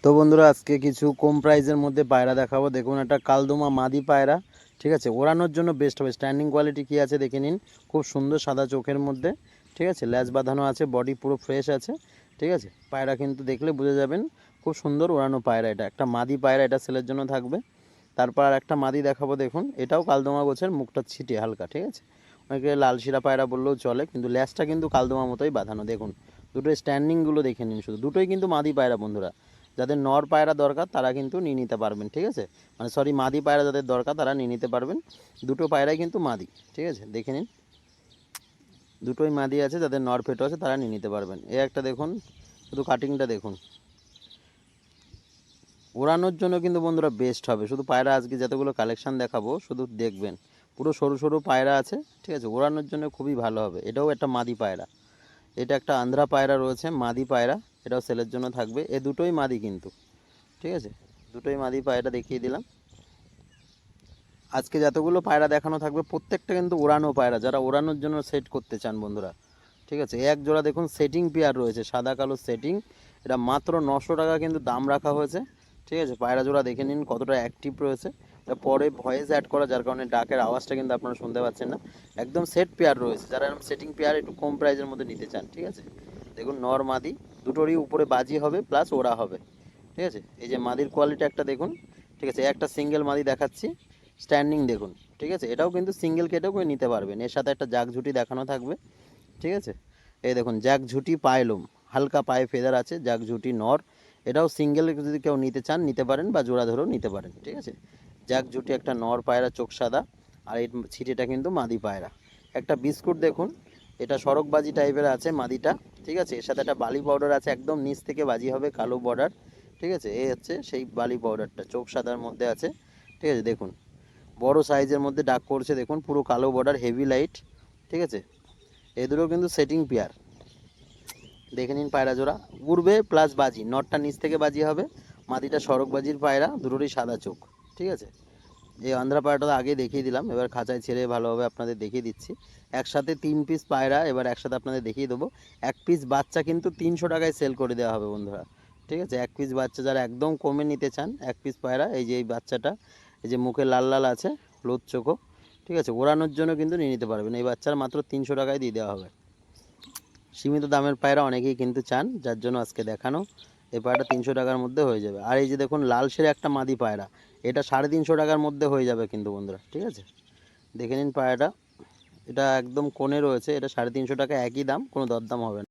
তো বন্ধুরা আজকে কিছু কম প্রাইসের মধ্যে পায়রা দেখাবো। দেখুন একটা কালদমা মাদি পায়রা, ঠিক আছে, ওড়ানোর জন্য বেস্ট হবে। স্ট্যান্ডিং কোয়ালিটি কী আছে দেখে নিন, খুব সুন্দর সাদা চোখের মধ্যে, ঠিক আছে, ল্যাজ বাঁধানো আছে, বডি পুরো ফ্রেশ আছে, ঠিক আছে। পায়রা কিন্তু দেখলে বুঝে যাবেন খুব সুন্দর ওড়ানো পায়রা। এটা একটা মাদি পায়রা, এটা সেলের জন্য থাকবে। তারপর আর একটা মাদি দেখাবো, দেখুন এটাও কালদমা গোছের, মুখটা ছিটে হালকা, ঠিক আছে। অনেকে লাল শিরা পায়রা বললেও চলে, কিন্তু ল্যাজটা কিন্তু কালদমা মতোই বাঁধানো। দেখুন দুটোই স্ট্যান্ডিংগুলো দেখে নিন, শুধু দুটোই কিন্তু মাদি পায়রা বন্ধুরা। যাদের নর পায়রা দরকার তারা কিন্তু নিয়ে নিতে পারবেন, ঠিক আছে, মানে সরি মাদি পায়রা যাদের দরকার তারা নিয়ে নিতে পারবেন। দুটো পায়রাই কিন্তু মাদি, ঠিক আছে, দেখে নিন দুটোই মাদি আছে। যাদের নর ফেটো আছে তারা নিয়ে নিতে পারবেন। এই একটা দেখুন, শুধু কাটিংটা দেখুন, ওড়ানোর জন্য কিন্তু বন্ধুরা বেস্ট হবে। শুধু পায়রা আজকে যতগুলো কালেকশান দেখাবো শুধু দেখবেন, পুরো সরু সরু পায়রা আছে, ঠিক আছে, ওড়ানোর জন্য খুবই ভালো হবে। এটাও একটা মাদি পায়রা, এটা একটা আন্ধ্রা পায়রা রয়েছে মাদি পায়রা, এটাও সেলের জন্য থাকবে। এ দুটোই মাদি কিন্তু, ঠিক আছে, দুটোই মাদি পায়রা দেখিয়ে দিলাম। আজকে যতগুলো পায়রা দেখানো থাকবে প্রত্যেকটা কিন্তু ওড়ানো পায়রা, যারা ওড়ানোর জন্য সেট করতে চান বন্ধুরা, ঠিক আছে। এক জোড়া দেখুন সেটিং পেয়ার রয়েছে, সাদা কালো সেটিং, এটা মাত্র 900 টাকা কিন্তু দাম রাখা হয়েছে, ঠিক আছে। পায়রা জোড়া দেখে নিন কতটা অ্যাক্টিভ রয়েছে। এটা পরে ভয়েস অ্যাড করা, যার কারণে ডাকের আওয়াজটা কিন্তু আপনারা শুনতে পাচ্ছেন না। একদম সেট পেয়ার রয়েছে, যারা এরকম সেটিং পেয়ার একটু কম প্রাইসের মধ্যে নিতে চান, ঠিক আছে। দেখুন নর মাদি দুটোরই উপরে বাজি হবে প্লাস ওড়া হবে, ঠিক আছে। এই যে মাদির কোয়ালিটি একটা দেখুন, ঠিক আছে, একটা সিঙ্গেল মাদি দেখাচ্ছি, স্ট্যান্ডিং দেখুন, ঠিক আছে। এটাও কিন্তু সিঙ্গেল কেটেও করে নিতে পারবেন, এর সাথে একটা জাগ ঝুটি দেখানো থাকবে, ঠিক আছে। এই দেখুন জাগ ঝুটি পায়লুম, হালকা পায়ে ফেদার আছে, জাগ ঝুটি নর। এটাও সিঙ্গেল যদি কেউ নিতে চান নিতে পারেন, বা জোড়া ধরেও নিতে পারেন, ঠিক আছে। জাগ ঝুটি একটা নর পায়রা, চোখ সাদা, আর এই ছিটিটা কিন্তু মাদি পায়রা। একটা বিস্কুট দেখুন, এটা সড়কবাজি টাইপের আছে মাদিটা, ঠিক আছে। এর সাথে একটা বালি পাউডার আছে, একদম নিচ থেকে বাজি হবে, কালো বর্ডার, ঠিক আছে। এই হচ্ছে সেই বালি পাউডারটা, চোখ সাদার মধ্যে আছে, ঠিক আছে। দেখুন বড় সাইজের মধ্যে ডাক করছে, দেখুন পুরো কালো বর্ডার, হেভি লাইট, ঠিক আছে। এই দুটো কিন্তু সেটিং পেয়ার, দেখে নিন পায়রা জোড়া উড়বে প্লাস বাজি, নটটা নিচ থেকে বাজি হবে, মাদিটা সড়কবাজির পায়রা, দুটোরই সাদা চোখ, ঠিক আছে। এই আন্ধ্রা পায়রাটা আগে দেখিয়ে দিলাম, এবার খাঁচায় ছেড়ে ভালোভাবে আপনাদের দেখিয়ে দিচ্ছি। একসাথে 3 পিস পায়রা এবার একসাথে আপনাদের দেখিয়ে দেবো। এক পিস বাচ্চা কিন্তু 300 টাকায় সেল করে দেওয়া হবে বন্ধুরা, ঠিক আছে। এক পিস বাচ্চা যারা একদম কমে নিতে চান, এক পিস পায়রা, এই যে এই বাচ্চাটা, এই যে মুখে লাল লাল আছে, লোদ চোখো, ঠিক আছে, ওড়ানোর জন্য কিন্তু নিয়ে নিতে পারবেন। এই বাচ্চার মাত্র 300 টাকায় দিয়ে দেওয়া হবে। সীমিত দামের পায়রা অনেকেই কিন্তু চান, যার জন্য আজকে দেখানো। এই পায়রাটা 300 টাকার মধ্যে হয়ে যাবে। আর এই যে দেখুন লাল শেরে একটা মাদি পায়রা, এটা 350 টাকার মধ্যে হয়ে যাবে কিন্তু বন্ধুরা, ঠিক আছে। দেখে নিন পায়রাটা, এটা একদম কোণে রয়েছে, এটা 350 টাকা, একই দাম, কোনো দরদাম হবে না।